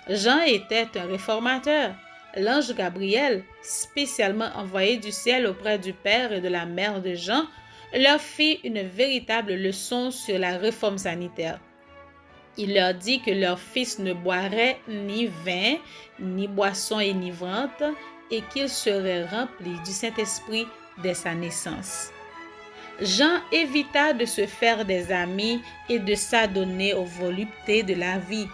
Jean était un réformateur. L'ange Gabriel, spécialement envoyé du ciel auprès du père et de la mère de Jean, leur fit une véritable leçon sur la réforme sanitaire. Il leur dit que leur fils ne boirait ni vin, ni boisson enivrante, et qu'il serait rempli du Saint-Esprit dès sa naissance. Jean évita de se faire des amis et de s'adonner aux voluptés de la vie.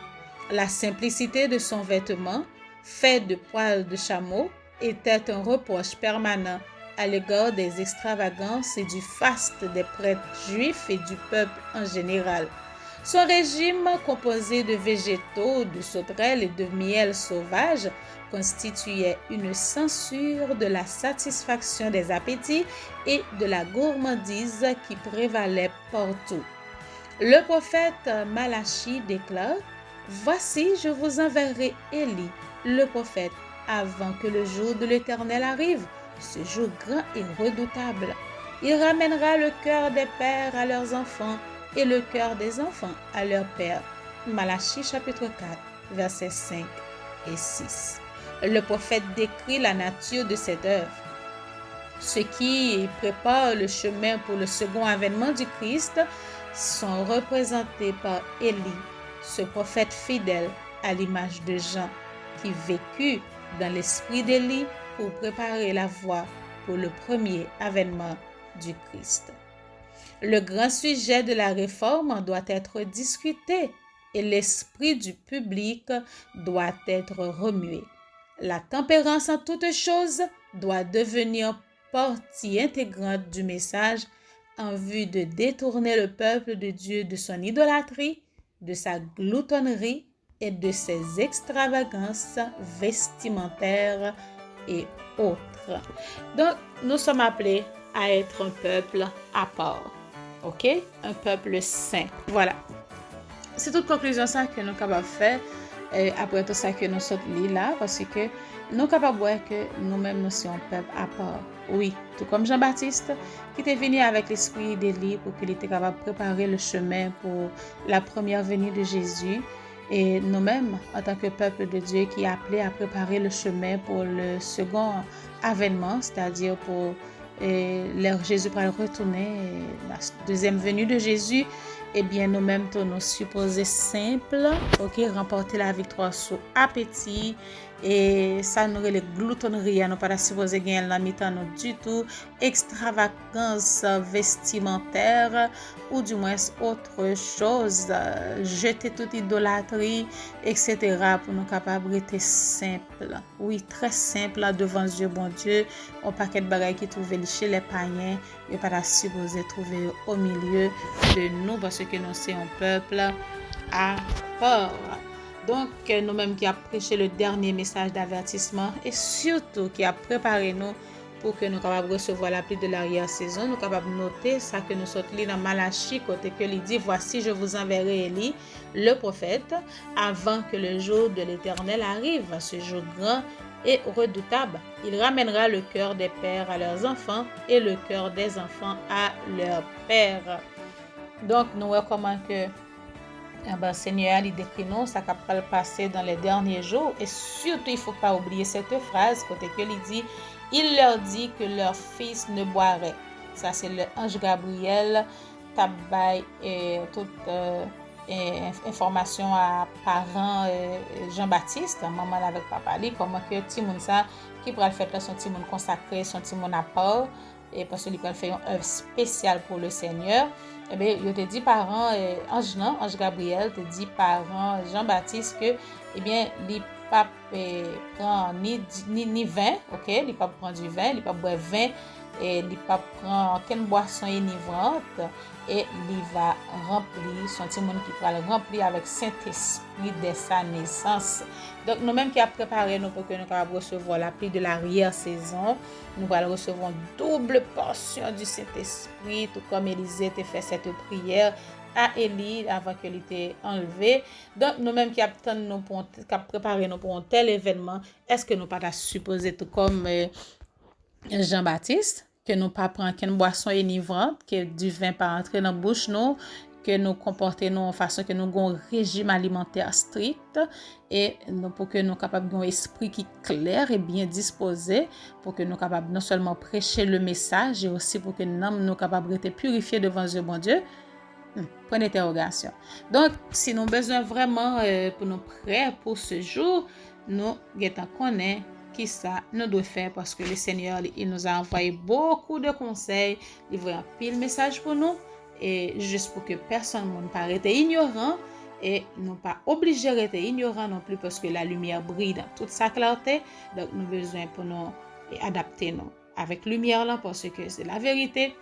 La simplicité de son vêtement, fait de poils de chameau, était un reproche permanent à l'égard des extravagances et du faste des prêtres juifs et du peuple en général. Son régime, composé de végétaux, de sauterelles et de miel sauvage, constituait une censure de la satisfaction des appétits et de la gourmandise qui prévalait partout. Le prophète Malachie déclare « Voici, je vous enverrai Élie, le prophète, avant que le jour de l'Éternel arrive, ce jour grand et redoutable. Il ramènera le cœur des pères à leurs enfants et le cœur des enfants à leurs pères. » Malachie chapitre 4, versets 5 et 6. Le prophète décrit la nature de cette œuvre. Ceux qui préparent le chemin pour le second avènement du Christ sont représentés par Élie, ce prophète fidèle à l'image de Jean, qui vécut dans l'esprit d'Élie pour préparer la voie pour le premier avènement du Christ. Le grand sujet de la réforme doit être discuté et l'esprit du public doit être remué. La tempérance en toutes choses doit devenir partie intégrante du message en vue de détourner le peuple de Dieu de son idolâtrie, de sa gloutonnerie et de ses extravagances vestimentaires et autres. Donc, nous sommes appelés à être un peuple à part. OK? Un peuple saint. Voilà. C'est toute conclusion ça que nous sommes capables de faire après tout ça que nous sommes là, parce que nous sommes capables de voir que nous-mêmes nous sommes un peuple à part. Oui, tout comme Jean-Baptiste, qui était venu avec l'esprit d'Élie pour qu'il était capable de préparer le chemin pour la première venue de Jésus. Et nous-mêmes, en tant que peuple de Dieu, qui est appelé à préparer le chemin pour le second avènement, c'est-à-dire pour Jésus pour retourner, la deuxième venue de Jésus, eh bien, nous-mêmes, nous supposés simples, ok, remporter la victoire sous appétit, et ça nous les gloutonneries, nous pas supposé gagner la mi-temps du tout, extravagance vestimentaire, ou du moins autre chose, jeter toute idolâtrie, etc., pour nous capables d'être simples. Oui, très simple devant Dieu, bon Dieu, un paquet de bagages qui trouvent chez les païens, et pas supposé trouver au milieu de nous, parce que nous sommes un peuple à part. Donc, nous-mêmes qui avons prêché le dernier message d'avertissement et surtout qui a préparé nous pour que nous soyons capables de recevoir la pluie de l'arrière-saison, nous sommes capables de noter ça que nous sommes lus dans Malachie, côté que il dit, voici je vous enverrai Élie, le prophète, avant que le jour de l'Éternel arrive, ce jour grand et redoutable. Il ramènera le cœur des pères à leurs enfants et le cœur des enfants à leurs pères. Donc, nous voyons comment que Seigneur, il décrit nous, ça va le passer dans les derniers jours. Et surtout, il ne faut pas oublier cette phrase, côté que il dit, il leur dit que leur fils ne boirait. Ça, c'est l'ange Gabriel, tabaye et toute information à parents Jean-Baptiste, maman avec papa, comment que Timoun ça, qui pourra le faire son Timoun consacré, son Timoun à part, et parce qu'il peut faire une œuvre spéciale pour le Seigneur. Eh bien, il te dit parents Ange Gabriel te dit parents Jean-Baptiste que eh bien il pas prend ni vin, OK, il pas prend du vin, il pas boire vin et il pas prend aucune boisson enivrante et il va remplir son petit monde qui va le remplir avec Saint-Esprit dès sa naissance. Donc nous mêmes qui a préparé nous pour que nous puissions recevoir la pluie de l'arrière-saison, nous allons recevoir une double portion du Saint-Esprit, tout comme Élisée a fait cette prière à Élie avant qu'elle était enlevée. Donc nous-mêmes qui avons préparé nous pour un tel événement, est-ce que nous pas supposé tout comme Jean-Baptiste que nous pas prendre qu'une boisson enivrante, que du vin pas entrer dans bouche nous, que nous comporter nous en façon que nous avons un régime alimentaire strict et pour que nous capables d'un esprit qui est clair et bien disposé pour que nous capables non seulement prêcher le message et aussi pour que nous capables d'être purifiés devant Dieu bon Dieu. Point d'interrogation. Donc, si nous avons besoin vraiment pour nous prêts pour ce jour, nous connaissons qui ça nous doit faire parce que le Seigneur il nous a envoyé beaucoup de conseils, il veut un pile message pour nous et juste pour que personne ne paraisse ignorant et non pas obligé d'être ignorant non plus parce que la lumière brille dans toute sa clarté. Donc, nous avons besoin pour nous adapter nous avec lumière là parce que c'est la vérité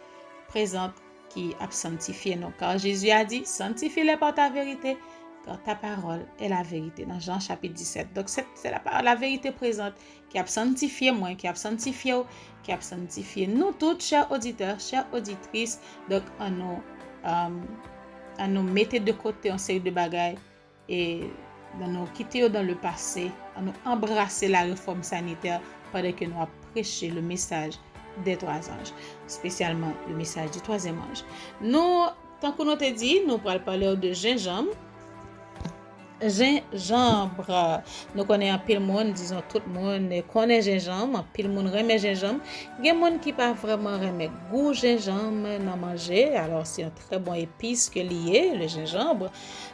présente qui a sanctifié nous. Car Jésus a dit, sanctifie-les par ta vérité, car ta parole est la vérité. Dans Jean chapitre 17. Donc, c'est la vérité présente qui a sanctifié moi, qui a sanctifié nous tous, chers auditeurs, chères auditrices. Donc, on nous mettre de côté en série de bagailles et nous quitter dans le passé, on nous embrasser la réforme sanitaire pendant que nous avons prêché le message des trois anges, spécialement le message du troisième ange. Nous, tant qu'on te dit, nous allons parler de gingembre. Gingembre. Nous connaissons un pile monde, disons tout le monde connaît gingembre, un pile monde remet gingembre. Il y a des gens qui pas vraiment remet goût gingembre dans manger. Alors c'est un très bon épice que lié le gingembre.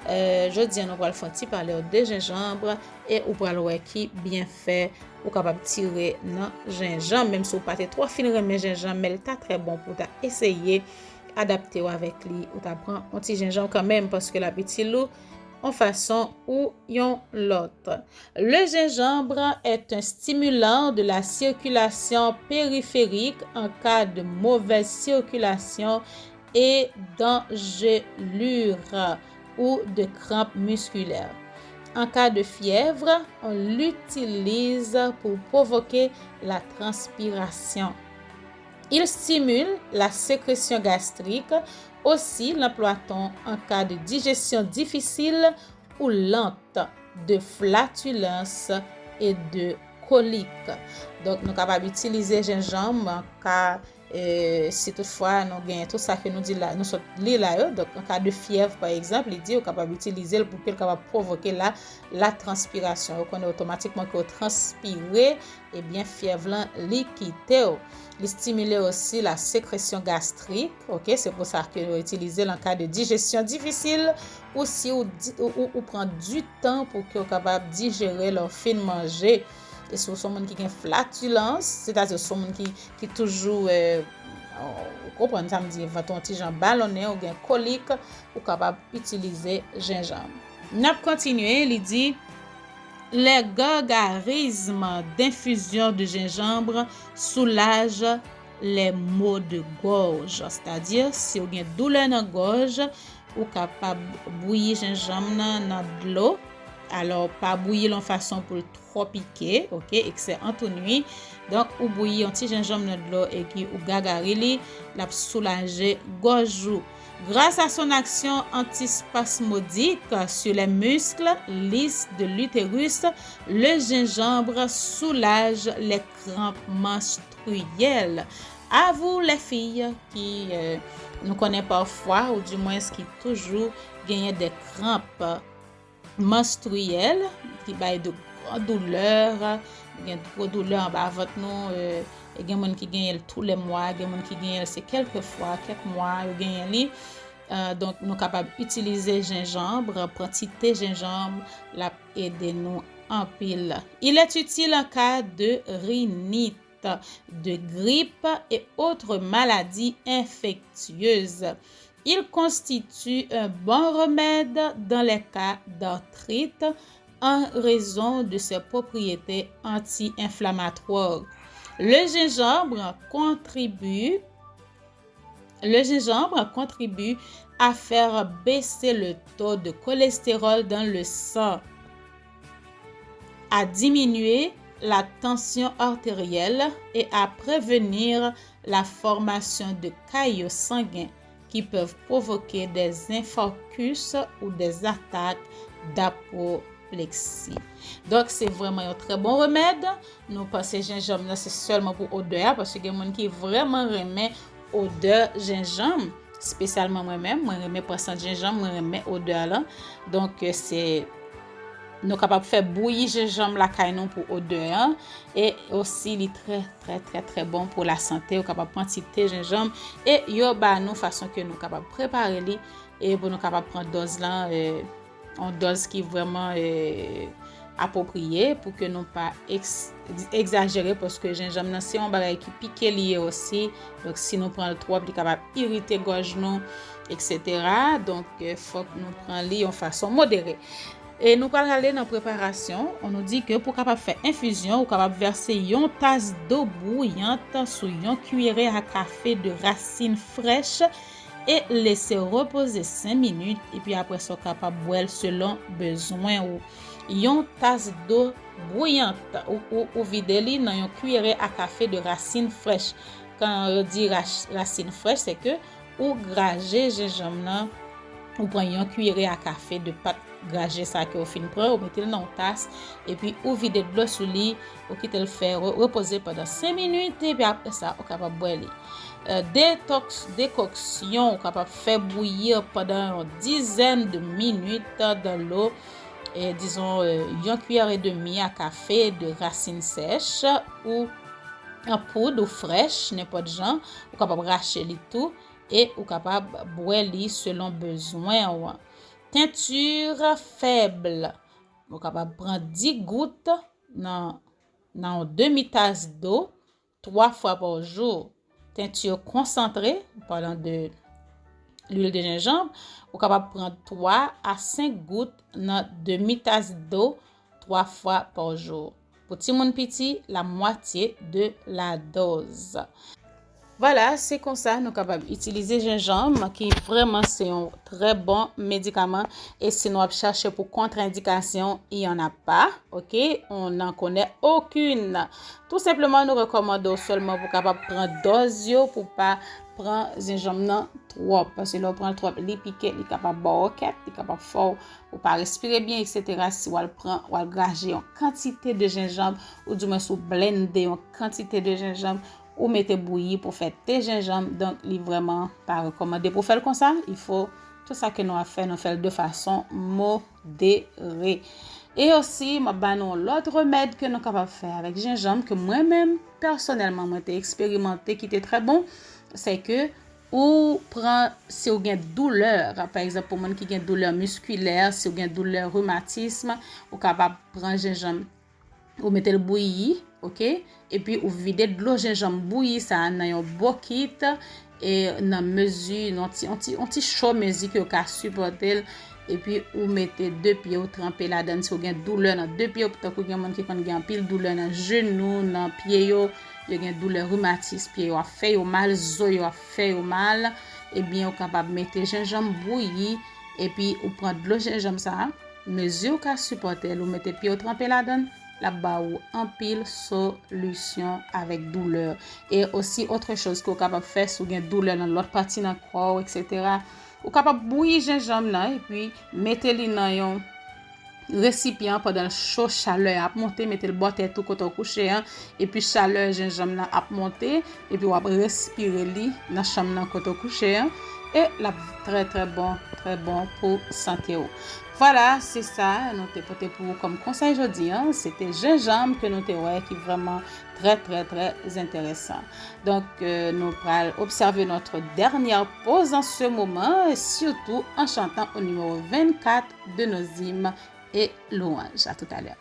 Je dis nous allons faire parler de gingembre et ou pour voir qui bien fait ou capable tirer dans gingembre même si vous pas trop fin remet gingembre mais c'est très bon pour essayer adapter avec lui ou t'apprend un petit gingembre quand même parce que la petite loup en façon ou yon l'autre. Le gingembre est un stimulant de la circulation périphérique en cas de mauvaise circulation et d'engelure ou de crampes musculaires. En cas de fièvre, on l'utilise pour provoquer la transpiration. Il stimule la sécrétion gastrique. Aussi, l'emploie-t-on en cas de digestion difficile ou lente. de flatulence et de colique. Donc, nous sommes capables d'utiliser gingembre en cas, si toutefois nous gagnons tout ça que nous dit là, nous sommes là, donc en cas de fièvre par exemple, il dit qu'on est capable d'utiliser pour qu'il capable provoquer la transpiration. On connaît automatiquement que transpirer et bien fièvre là liquide. Il stimule aussi la sécrétion gastrique, ok, c'est pour ça que nous utilisons en cas de digestion difficile ou si ou prend du temps pour que vous capable digérer leur fin de manger. Et sur son monde qui a une flatulence, c'est-à-dire son monde qui toujours vous comprenez ça me dit va ton petit jambe ballonné ou bien colique ou capable utiliser gingembre. N'a continuer, il dit les gargarismes d'infusion de gingembre soulagent les maux de gorge, c'est-à-dire si vous avez douleur dans la gorge ou capable bouillir gingembre dans de l'eau. Alors, pas bouillir en façon pour trop piquer, ok, et que c'est en nuit. Donc, ou bouillir un petit gingembre dans de l'eau et qui ou gagarili, la soulager gorge. Grâce à son action antispasmodique sur les muscles lisses de l'utérus, le gingembre soulage les crampes menstruelles. À vous les filles qui nous connaissent parfois ou du moins qui toujours gagnent des crampes menstruelle qui baille de grande douleur, il y a de grande douleur en bas ventre nous il y a des qui gagne tous les mois, il y a des qui gagne c'est quelques fois, quelques mois, il gagne donc nous capable utiliser gingembre, quantité gingembre la aider nous en pile. Il est utile en cas de rhinite, de grippe et autres maladies infectieuses. Il constitue un bon remède dans les cas d'arthrite en raison de ses propriétés anti-inflammatoires. Le gingembre contribue à faire baisser le taux de cholestérol dans le sang, à diminuer la tension artérielle et à prévenir la formation de caillots sanguins qui peuvent provoquer des infarctus ou des attaques d'apoplexie. Donc, c'est vraiment un très bon remède. Nous pensons gingembre, c'est seulement pour odeur, parce qu'il y a des gens qui vraiment remet odeur gingembre, spécialement moi-même. Moi, je prends gingembre, moi, je odeur là. Donc, c'est nous capable faire bouillir gingembre la caille pour odeur et aussi il est très bon pour la santé. Ou capable quantité gingembre et yo ba nous façon que nous capable préparer li et pour nous capable prendre dose là en dose qui vraiment appropriée pour que nous pas exagérer parce que gingembre c'est un bagage qui pique lié aussi. Donc si nous prend trop il capable irriter gorge nous etc. Donc faut que nous prendre li en façon modérée. Et nous allons aller dans la préparation. On nous dit que pour capable faire infusion, ou capable verser une tasse d'eau bouillante sur une cuillerée à café de racines fraîches et laisser reposer 5 minutes. Et puis après ça, capable boire selon besoin. Ou une tasse d'eau bouillante ou vider dans une cuillerée à café de racines fraîches. Quand on dit racines fraîches, c'est que ou grager gingembre ou prendre une cuillerée à café de pâte grager ça que au fin prend, ou mettez dans une tasse et puis ou vider de l'eau sous lit, ou quitter le faire reposer pendant 5 minutes et puis après ça, on capable boire. Décoction, on capable faire bouillir pendant une dizaine de minutes dans l'eau et disons une cuillère et demie à café de racines sèches ou en poudre ou fraîche, n'importe genre, on capable racher les tout et on capable boire selon besoin. Teinture faible. Vous capable prendre 10 gouttes dans une demi-tasse d'eau 3 fois par jour. Teinture concentrée, parlant de l'huile de gingembre, vous capable prendre 3 à 5 gouttes dans demi-tasse d'eau 3 fois par jour. Pour petit monde petit, la moitié de la dose. Voilà, c'est comme ça nous sommes capables d'utiliser gingembre qui vraiment c'est un très bon médicament et si nous cherchons pour contre-indication, il n'y en a pas, ok? On n'en connaît aucune. Tout simplement, nous recommandons seulement pour capable prendre dose pour pas prendre gingembre trop, parce que là, on prend trop, les piquets, les capables de roquette, les capables fort, ou pas respirer bien, etc. Si on prend, on gager une quantité de gingembre, ou du moins, ou blender une quantité de gingembre, ou mettez bouillir pour faire tes gingembre. Donc, il est vraiment pas recommandé pour faire comme ça. Il faut, tout ça que nous avons fait, nous faire de façon modérée. Et aussi, je vais vous l'autre remède que nous sommes capables de faire avec gingembre, que moi-même, personnellement, j'ai expérimenté, qui était très bon, c'est que ou prend si vous avez douleur, par exemple pour monde qui a douleur musculaire, si vous avez douleur rhumatisme, vous capable prendre gingembre, vous mettez le bouilli, OK, et puis vous videz de l'eau gingembre bouilli ça dans un bucket et dans mesure on petit chaud mesure que vous pouvez supporter. Et puis vous mettez 2 pieds ou tremper là-dedans si vous avez douleur dans 2 pieds, peut-être que vous avez qui ont pile douleur dans genou, dans pied yo, vous avez douleur rhumatisme, pied yo a fait mal, zo yo a fait mal, et bien vous capable mettre gingembre bouilli et puis vous prendre de l'eau gingembre ça, mesure qu'a supporter, vous mettez pied ou tremper là-dedans, là-bas ou en pile solution avec douleur. Et aussi autre chose que vous capable faire si vous avez douleur dans l'autre partie dans le corps, etc. Ou capable bouillir gingembre là et puis mettez-le dans un récipient pendant chaud chaleur à monter, mettez le boîte tout côté coucher et puis chaleur gingembre là à monter et puis on va respirer li dans chambre là côté coucher et la très bon pour santé. Voilà, c'est ça, nous t'ai porté pour vous comme conseil aujourd'hui. C'était gingembre que nous t'ai ouais qui est vraiment très intéressant. Donc, nous allons observer notre dernière pause en ce moment, et surtout en chantant au numéro 24 de nos hymnes et louanges. À tout à l'heure.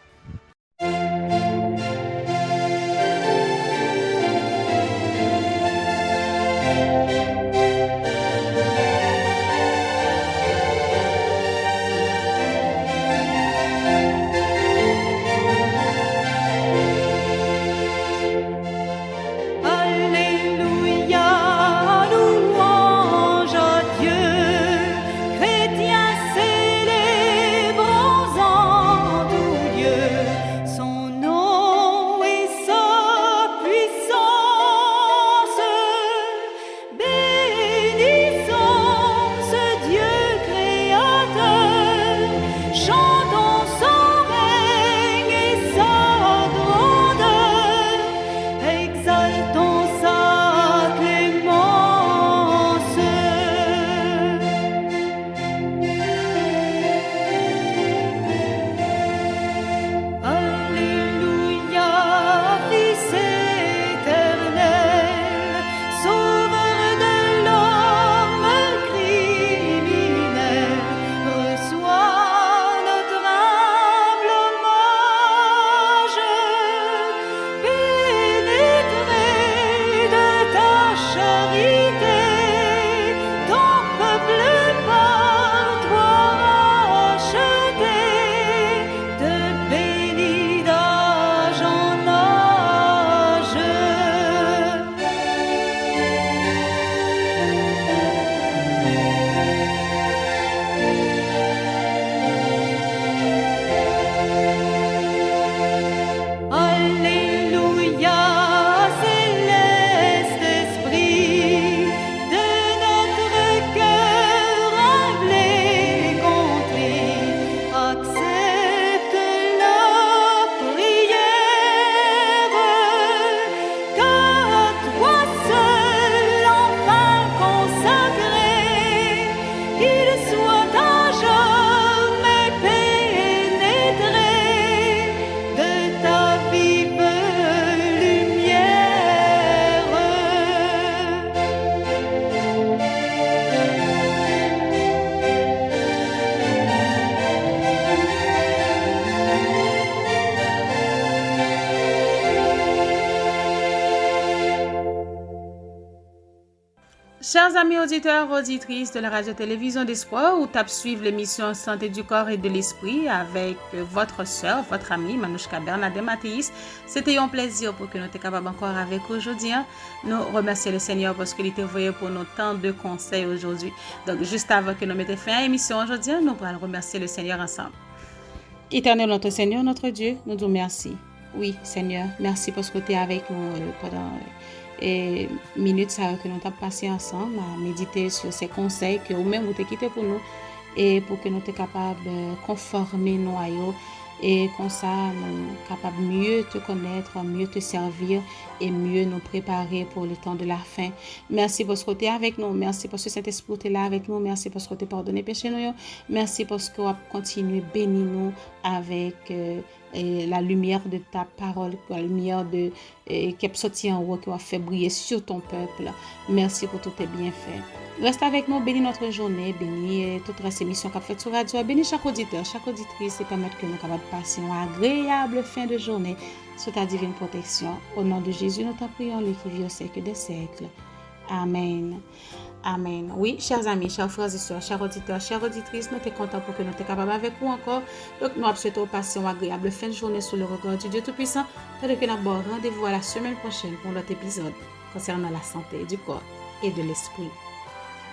Chers amis auditeurs, auditrices de la radio-télévision d'Espoir, où tape suivre l'émission Santé du corps et de l'esprit avec votre sœur, votre amie Manouchka Bernadette Mathéis. C'était un plaisir pour que nous soyons capables encore avec aujourd'hui. Nous remercions le Seigneur parce qu'il était envoyé pour nous tant de conseils aujourd'hui. Donc, juste avant que nous mettions fin à l'émission aujourd'hui, nous allons remercier le Seigneur ensemble. Éternel notre Seigneur, notre Dieu, nous disons merci. Oui, Seigneur, merci parce que tu es avec nous pendant minutes que nous avons passé ensemble à méditer sur ces conseils que vous-même vous avez quitté pour nous et pour que nous soyons capables de conformer nous à eux. Et comme ça, nous sommes capables de mieux te connaître, mieux te servir et mieux nous préparer pour le temps de la fin. Merci parce que tu es avec nous. Merci parce que Saint-Esprit est là avec nous. Merci parce que tu as pardonné péché nous. Merci parce que tu as continué à bénir nous avec la lumière de ta parole, la lumière de qui est sortie en haut, qui a fait briller sur ton peuple. Merci pour tous tes bienfaits. Reste avec nous, bénis notre journée, bénis toute la émission qu'a fait sur radio, bénis chaque auditeur, chaque auditrice et permettre que nous capables de passer une agréable fin de journée sous ta divine protection. Au nom de Jésus, nous t'en prions, lui qui vit au siècle des siècles. Amen. Amen. Oui, chers amis, chers frères et sœurs, chers auditeurs, chères auditrices, nous sommes contents pour que nous soyons capables avec vous encore. Donc, nous souhaitons passer une agréable fin de journée sous le regard du Dieu Tout-Puissant. Tandis que nous avons rendez-vous à la semaine prochaine pour notre épisode concernant la santé du corps et de l'esprit.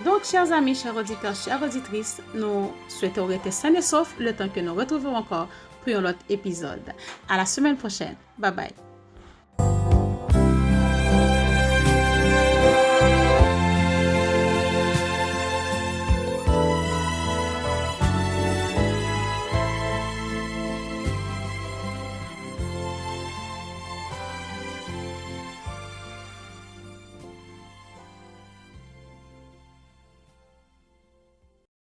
Donc, chers amis, chers auditeurs, chères auditrices, nous souhaitons rester sains et saufs le temps que nous retrouvons encore pour un autre épisode. À la semaine prochaine. Bye bye.